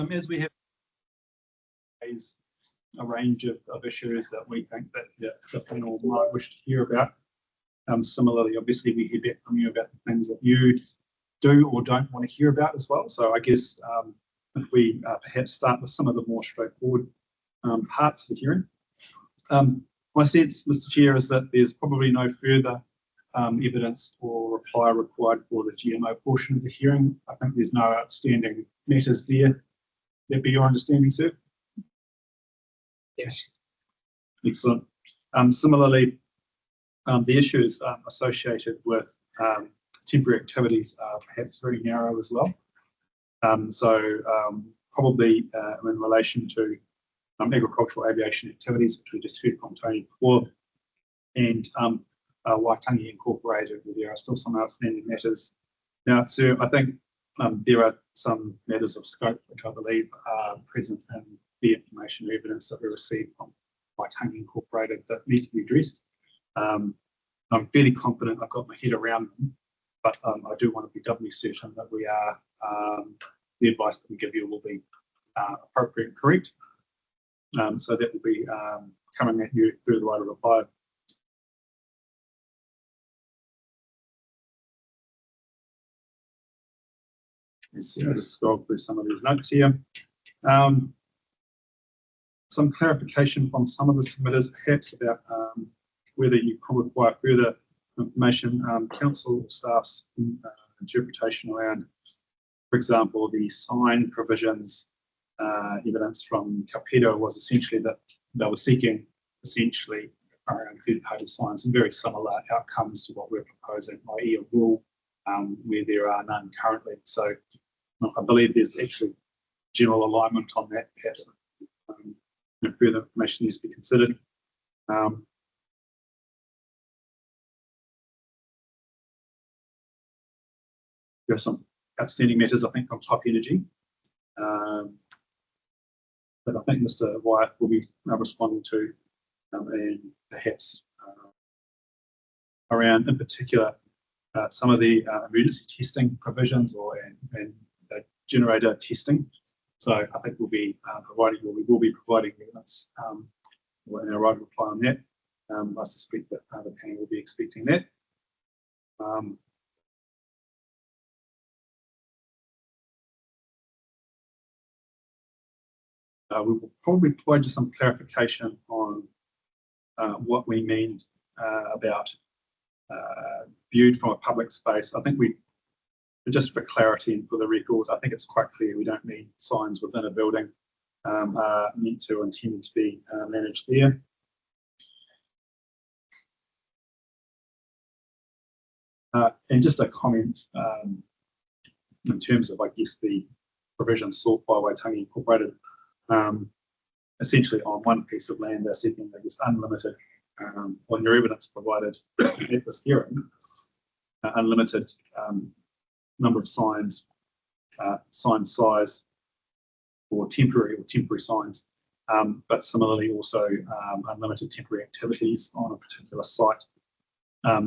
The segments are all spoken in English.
As we have raised a range of issues that we think that the panel might wish to hear about. Similarly, obviously, we hear back from you about the things that you do or don't want to hear about as well. So I guess if we perhaps start with some of the more straightforward parts of the hearing. My sense, Mr. Chair, is that there's probably no further evidence or reply required for the GMO portion of the hearing. I think there's no outstanding matters there. That be your understanding, sir? Yes. Excellent. Similarly, the issues associated with temporary activities are perhaps very narrow as well. Probably in relation to agricultural aviation activities, which we just heard from Tony before, and Waitangi Incorporated, where there are still some outstanding matters. Now, sir, I think there are some matters of scope which I believe are present in the information or evidence that we received from Waitangi Incorporated that need to be addressed. I'm fairly confident I've got my head around them, but I do want to be doubly certain that we are the advice that we give you will be appropriate and correct. So that will be coming at you through the right of reply. Let's see, I'll just scroll through some of these notes here. Some clarification from some of the submitters, perhaps about whether you could require further information. Council staff's interpretation around, for example, the sign provisions evidence from Kaupiro was essentially that they were seeking essentially around third-party signs and very similar outcomes to what we're proposing, i.e. a rule where there are none currently. So I believe there's actually general alignment on that. Perhaps further information needs to be considered. There are some outstanding matters, I think, from Top Energy that I think Mr. Wyeth will be responding to, and perhaps around, in particular, some of the emergency testing provisions and generator testing. So I think we'll be providing, or we will be providing evidence in our right of reply on that. I suspect that the panel will be expecting that. We will probably provide you some clarification on what we mean about viewed from a public space. I think just for clarity and for the record, I think it's quite clear we don't mean signs within a building are meant to or intended to be managed there. And just a comment in terms of, I guess, the provision sought by Waitangi Incorporated. Essentially, on one piece of land, they're seeking, I guess, unlimited, on your evidence provided at this hearing, unlimited number of signs, sign size, or temporary signs, but similarly also unlimited temporary activities on a particular site.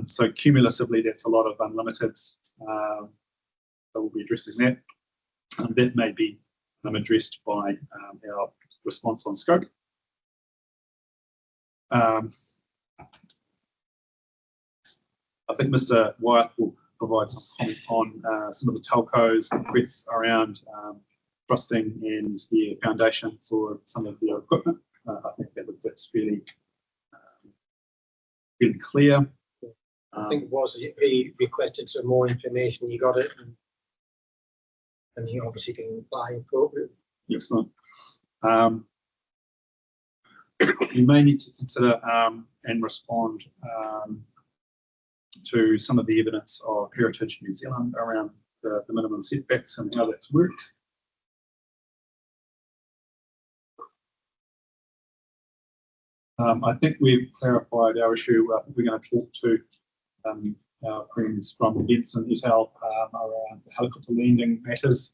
So cumulatively, that's a lot of unlimiteds. So we'll be addressing that. That may be addressed by our response on scope. I think Mr. Wyeth will provide some comment on some of the telcos requests around trusting and the foundation for some of their equipment. I think that's fairly clear. I think it was he requested some more information. You got it, and he obviously can apply appropriately. Excellent. You may need to consider and respond to some of the evidence of Heritage New Zealand around the minimum setbacks and how that works. I think we've clarified our issue. We're going to talk to our friends from Benson et al. Around the helicopter landing matters.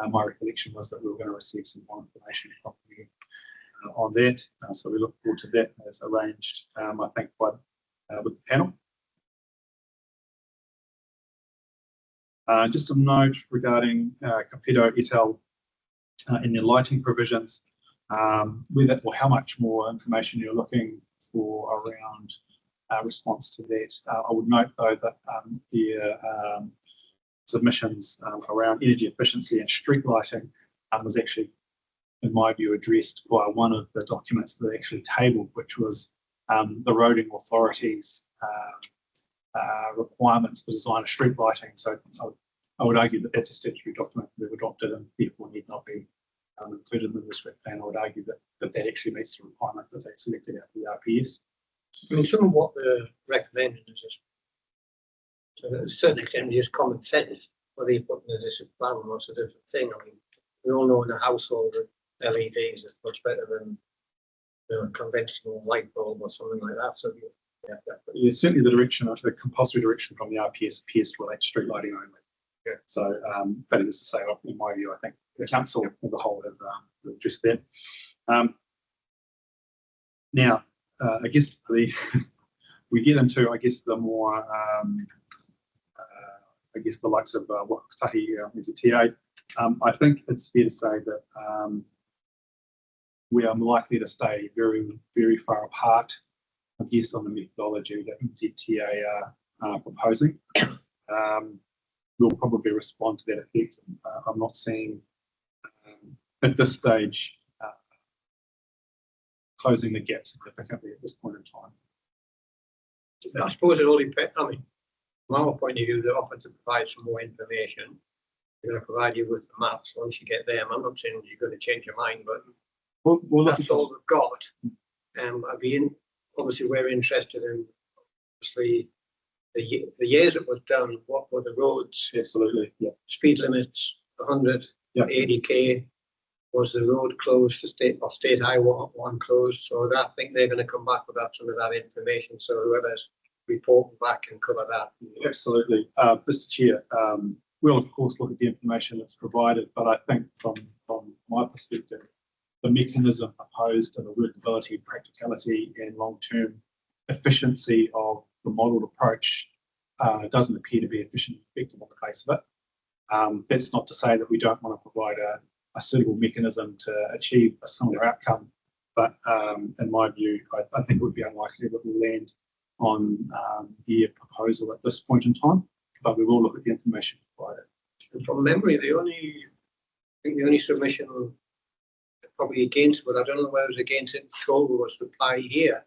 My recollection was that we were going to receive some more information from you on that. So we look forward to that as arranged, I think, with the panel. Just a note regarding Kaupiro et al. in your lighting provisions, whether or how much more information you're looking for around response to that. I would note though that the submissions around energy efficiency and street lighting was actually, in my view, addressed by one of the documents that they actually tabled, which was the roading authorities' requirements for design of street lighting. So I would argue that that's a statutory document they've adopted and therefore need not be included in the district plan. I would argue that actually meets the requirement that they selected out of the RPS. I mean, some of what they're recommending is just, to a certain extent, just common sense. Whether you put in a district plan or a different thing. I mean, we all know in a household that LEDs is much better than a conventional light bulb or something like that. So Yeah, certainly the direction, the compulsory direction from the RPS appears to relate to street lighting only. Yeah. So, but as I say, in my view, I think the council as a whole has addressed that. Now, I guess we get into, I guess, the more, I guess, the likes of Wakatahi as a TA. I think it's fair to say that we are likely to stay very, very far apart, I guess, on the methodology that NZTA are proposing. We'll probably respond to that effect. I'm not seeing at this stage closing the gap significantly at this point in time. I suppose it all depends. I mean, from our point of view, they're offered to provide some more information. They're going to provide you with the maps once you get them. I'm not saying you're going to change your mind, but we'll that's all they've got. Obviously, we're interested in obviously the years it was done. What were the roads? Absolutely, yeah. Speed limits, 100, yeah. 80k. Was the road closed to state highway one closed? So I think they're going to come back with some of that information. So whoever's reporting back can cover that. Absolutely, Mr. Chair. We'll of course look at the information that's provided, but I think from my perspective, the mechanism proposed and the workability, practicality, and long-term efficiency of the modelled approach doesn't appear to be efficient and effective on the face of it. That's not to say that we don't want to provide a suitable mechanism to achieve a similar outcome, but in my view, I think it would be unlikely that we'll land on the proposal at this point in time, but we will look at the information provided. And from memory, the only submission probably against, but I don't know whether it was against it was the pie here.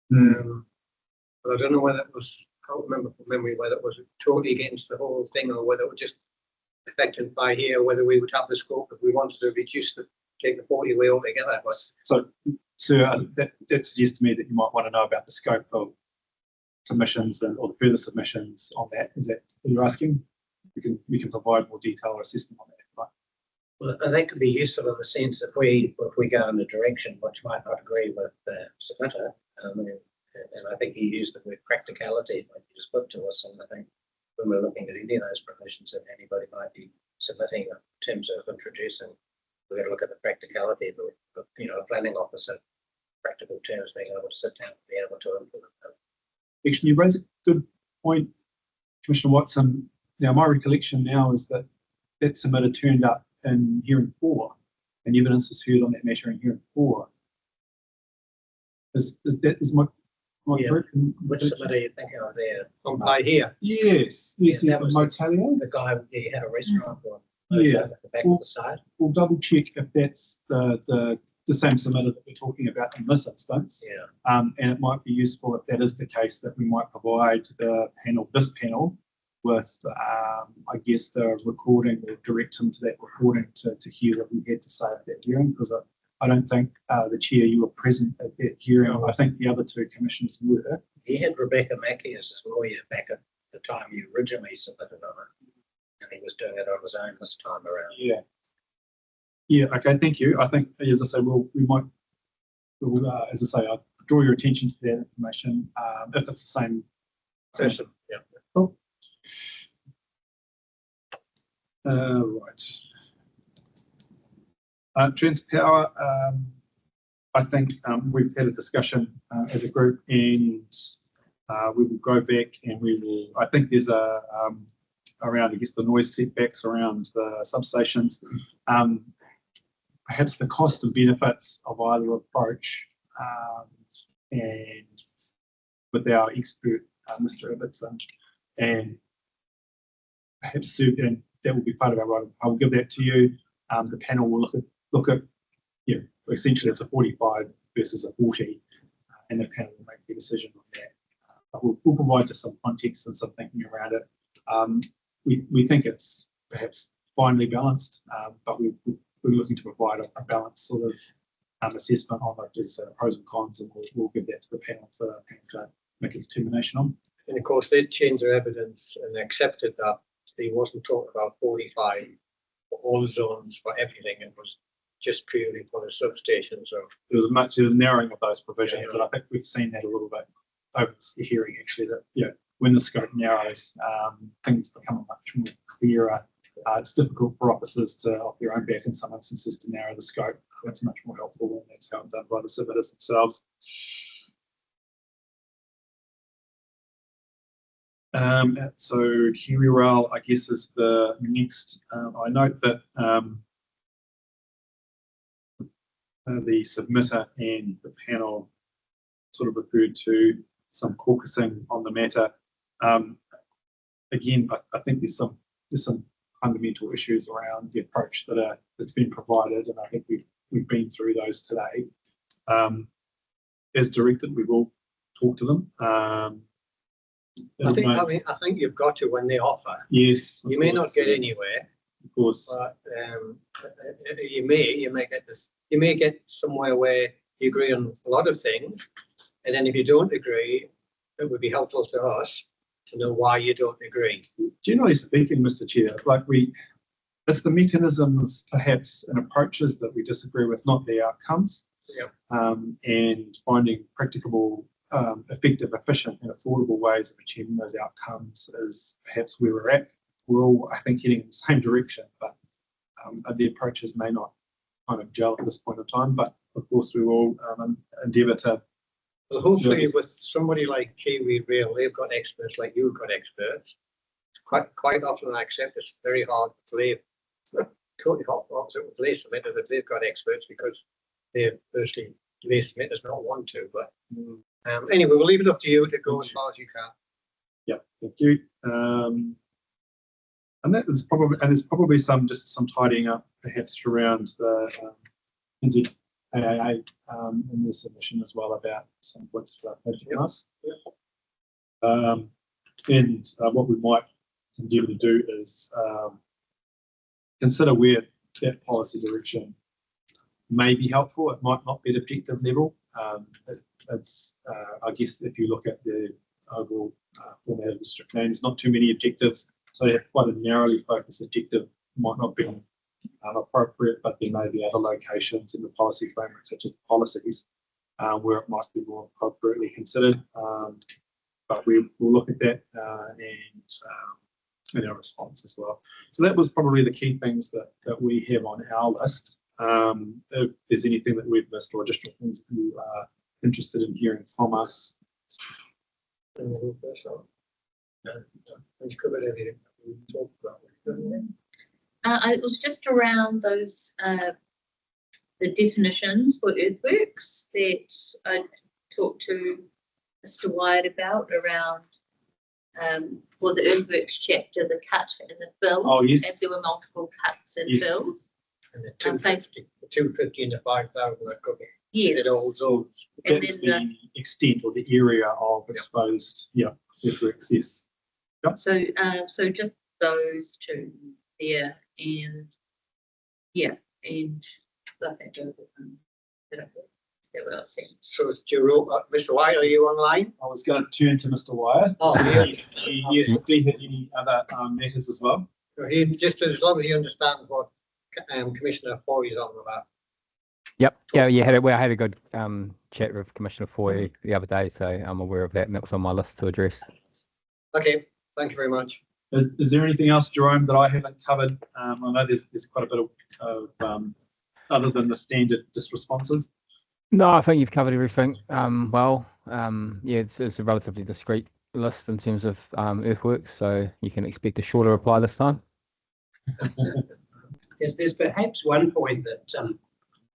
But I don't know whether it was, I can't remember from memory whether it was totally against the whole thing or whether it was just affected by here, whether we would have the scope if we wanted to reduce take the 40 away altogether. But so that suggests to me that you might want to know about the scope of submissions or the further submissions on that. Is that what you're asking? We can provide more detail or assessment on that. Right? Well, I think it could be useful in the sense if we go in a direction which might not agree with the submitter, and I think you used the word practicality when you just put to us, and I think when we're looking at any of those provisions that anybody might be submitting in terms of introducing, we're going to look at the practicality of a planning officer, practical terms, being able to sit down and be able to implement them. Actually, you raise a good point, Commissioner Watson. Now, my recollection now is that submitter turned up in hearing 4, and evidence was heard on that matter in hearing 4. Is my correct? Which submitter are you thinking of there? on by here. Yes, that was Motelio. the guy who had a restaurant on Yeah. at the back of the side. We'll double check if that's the same submitter that we're talking about in this instance. Yeah. And it might be useful if that is the case that we might provide this panel with, I guess, the recording or direct them to that recording to hear what we had to say at that hearing, because I don't think the chair, you were present at that hearing. I think the other 2 commissioners were. He had Rebecca Mackey as his lawyer back at the time you originally submitted on it, and he was doing it on his own this time around. Yeah. Yeah. Okay. Thank you. I think, as I say, as I say, I'll draw your attention to that information if it's the same Person. Yeah. Cool. Right. Transpower. I think we've had a discussion as a group, and we will go back and we will. I think there's around, I guess, the noise setbacks around the substations. perhaps the cost and benefits of either approach, and with our expert, Mr. Ibbotson, and perhaps and that will be part of our writing. I will give that to you. The panel will look at essentially it's a 45 versus a 40, and the panel will make the decision on that. But we'll provide just some context and some thinking around it. We think it's perhaps finely balanced, but we're looking to provide a balanced sort of assessment on the pros and cons, and we'll give that to the panel to make a determination on. And of course, they'd changed their evidence and accepted that he wasn't talking about 45 for all zones for everything. It was just purely for the substations. So There was much of a narrowing of those provisions, and I think we've seen that a little bit over the hearing, actually, that when the scope narrows, things become much more clearer. It's difficult for officers to, off their own back in some instances, to narrow the scope. That's much more helpful when that's how it's done by the civilists themselves. So KiwiRail, I guess, is the next. I note that the submitter and the panel sort of referred to some caucusing on the matter. Again, I think there's some fundamental issues around the approach that's been provided, and I think we've been through those today. As directed, we will talk to them. I think you've got to when they offer. Yes, You may not get anywhere, of course. but you may get somewhere where you agree on a lot of things, and then if you don't agree, it would be helpful to us to know why you don't agree. Generally speaking, Mr. Chair, it's the mechanisms, perhaps, and approaches that we disagree with, not the outcomes. Yeah. And finding practicable, effective, efficient, and affordable ways of achieving those outcomes is perhaps where we're at. We're all, I think, heading in the same direction, but the approaches may not kind of gel at this point in time. But of course, we will endeavour to. Well, hopefully, with somebody like KiwiRail, they've got experts like you've got experts. Quite often, I accept it's very hard to leave. Totally opposite with lay submitters if they've got experts, because they're firstly lay submitters not want to. But anyway, we'll leave it up to you to go as far as you can. Yeah, thank you. And that is there's probably some tidying up perhaps around the NZAA in the submission as well about some points for us. And what we might endeavour to do is consider where that policy direction may be helpful. It might not be at objective level. It's I guess if you look at the overall format of the district name, there's not too many objectives. So you have quite a narrowly focused objective might not be appropriate, but there may be other locations in the policy framework, such as the policies, where it might be more appropriately considered. But we'll look at that in our response as well. So that was probably the key things that we have on our list. If there's anything that we've missed or additional things that you are interested in hearing from us. We've covered everything we talked about. It was just around those the definitions for earthworks that I talked to Mr. Wyatt about around for the earthworks chapter, the cut and the fill. Oh yes. If there were multiple cuts and Yes. fills. And the 250 and the 5,000 are covered. Yes. In all zones. And That's then the extent or the area of exposed earthworks. Yes. so just those two there, and I think those are that what I was saying. So it's Jerome, Mr. White, are you online? I was going to turn to Mr. Wyatt. Oh, Yes, do you have any other matters as well? So he, just as long as he understands what Commissioner Foy is on about. Yep. Yeah. I had a good chat with Commissioner Foy the other day, so I'm aware of that, and that was on my list to address. Okay, thank you very much. Is there anything else, Jerome, that I haven't covered? I know there's quite a bit of other than the standard responses. No, I think you've covered everything well. It's a relatively discrete list in terms of earthworks, so you can expect a shorter reply this time. There's perhaps one point that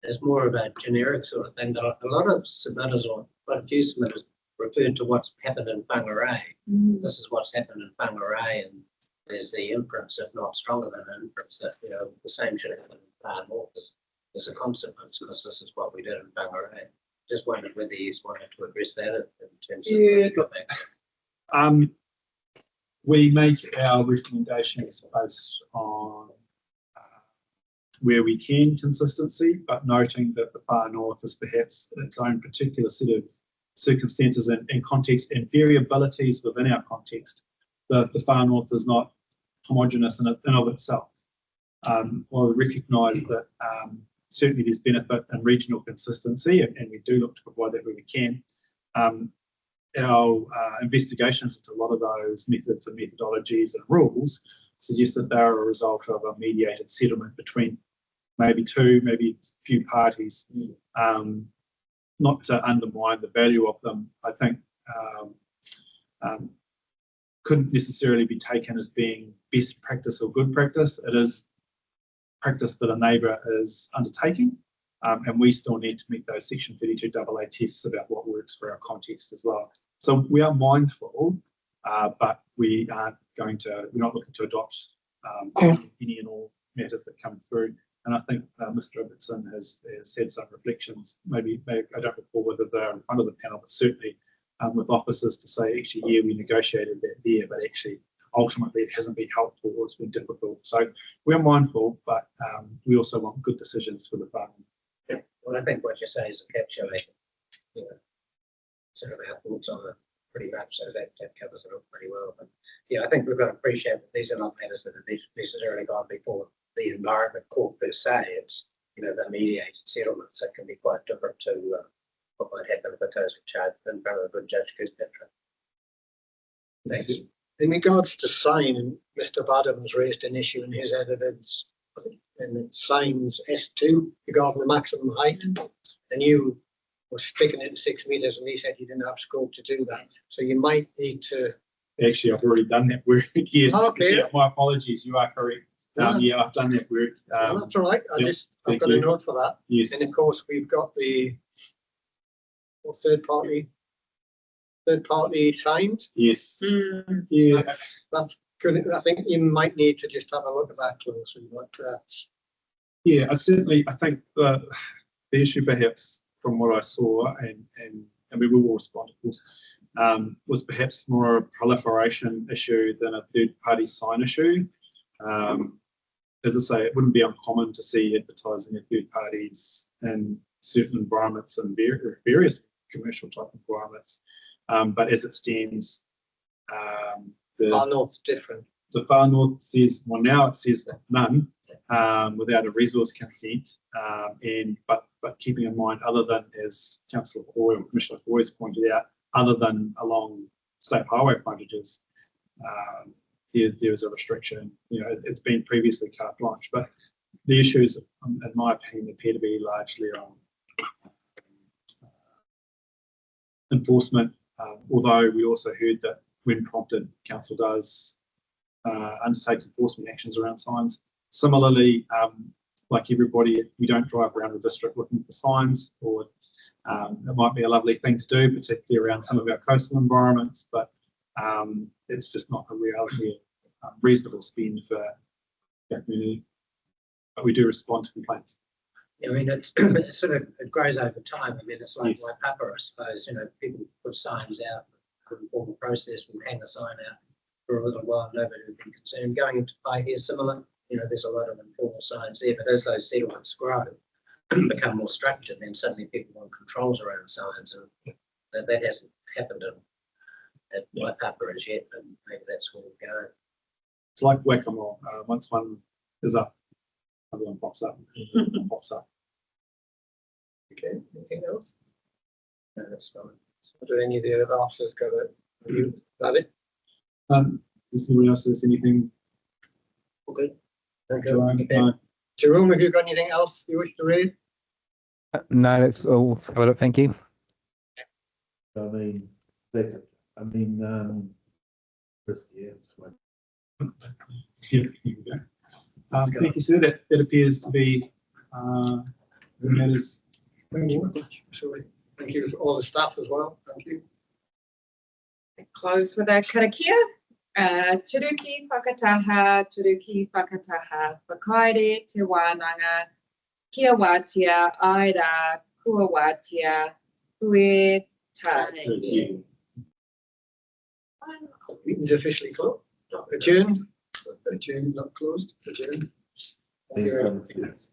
it's more of a generic sort of thing. But a lot of submitters, or quite a few submitters, referred to what's happened in Whangarei. This is what's happened in Whangarei, and there's the inference, if not stronger than an inference, that the same should happen in Far North as a consequence, because this is what we did in Whangarei. Just wondered whether you wanted to address that in terms of Yeah, look, we make our recommendations based on where we can consistency, but noting that the Far North is perhaps its own particular set of circumstances and context and variabilities within our context. The Far North is not homogenous in of itself. While we recognise that certainly there's benefit in regional consistency, and we do look to provide that where we can. Our investigations into a lot of those methods and methodologies and rules suggest that they're a result of a mediated settlement between maybe two, maybe a few parties. Not to undermine the value of them, I think couldn't necessarily be taken as being best practice or good practice. It is practice that a neighbour is undertaking, and we still need to meet those Section 32 AA tests about what works for our context as well. So we are mindful, but we're not looking to adopt any and all matters that come through. And I think Mr. Robertson has said some reflections, maybe I don't recall whether they're in front of the panel, but certainly with officers to say, actually, yeah, we negotiated that there, but actually, ultimately, it hasn't been helpful or it's been difficult. So we're mindful, but we also want good decisions for the farm. Yeah. Well, I think what you say is encapsulating, sort of our thoughts on it pretty much, so that covers it up pretty well. But yeah, I think we've got to appreciate that these are not matters that have necessarily gone before the Environment Court per se. It's the mediated settlements that can be quite different to what might happen if a total charge in front of a good judge could petra. Thanks. In regards to sign, Mr. Badham's raised an issue in his evidence, and it signs S2 regarding the maximum height, and you were sticking it in 6 meters, and he said you didn't have scope to do that. So you might need to. Actually, I've already done that work. Yes, okay. Yeah, my apologies. You are correct. Yeah, I've done that work. That's all right. I've got a note for that. Yes. And of course, we've got the third party signs. Yes. Yeah. That's good. I think you might need to just have a look at that closely. Yeah, I think the issue perhaps from what I saw, and we will respond, of course, was perhaps more a proliferation issue than a third party sign issue. As I say, it wouldn't be uncommon to see advertising of third parties in certain environments and various commercial type environments. But as it stands, the Far North's different. The Far North says, well, now it says none without a resource consent. But keeping in mind, other than, as Councillor Hoy or Commissioner Hoy has pointed out, other than along state highway frontages, there is a restriction. It's been previously carte blanche, but the issues, in my opinion, appear to be largely on enforcement. Although we also heard that when prompted, council does undertake enforcement actions around signs. Similarly, like everybody, we don't drive around the district looking for signs, or it might be a lovely thing to do, particularly around some of our coastal environments, but it's just not a reality of reasonable spend for that community. But we do respond to complaints. I mean, it grows over time. I mean, it's like Waipapa, I suppose. People put signs out, formal process, will hang a sign out for a little while, nobody would be concerned. Going into play here, similar. There's a lot of informal signs there, but as those settlements grow, become more structured, then suddenly people want controls around signs, and that hasn't happened at Waipapa as yet, and maybe that's where we go. It's like whack-a-mole. Once one is up, another one pops up. Pops up. Okay. Anything else? No, that's fine. Do any of the other officers got a review? Is that it? Does anyone else has anything? Okay. Okay. Jerome, have you got anything else you wish to raise? No, that's all covered up. Thank you. I mean, that's it. I mean, just, yeah, Here we go. Thank you, sir. That appears to be matters. Thank you. Absolutely. Thank you to all the staff as well. Thank you. Close with a karakia. Turuki whakataha, whakaire te wānanga, kia wātia, aira, kua wātia, hue tai. Meeting's officially closed. Adjourned. Adjourned, not closed. Adjourned. These are the things.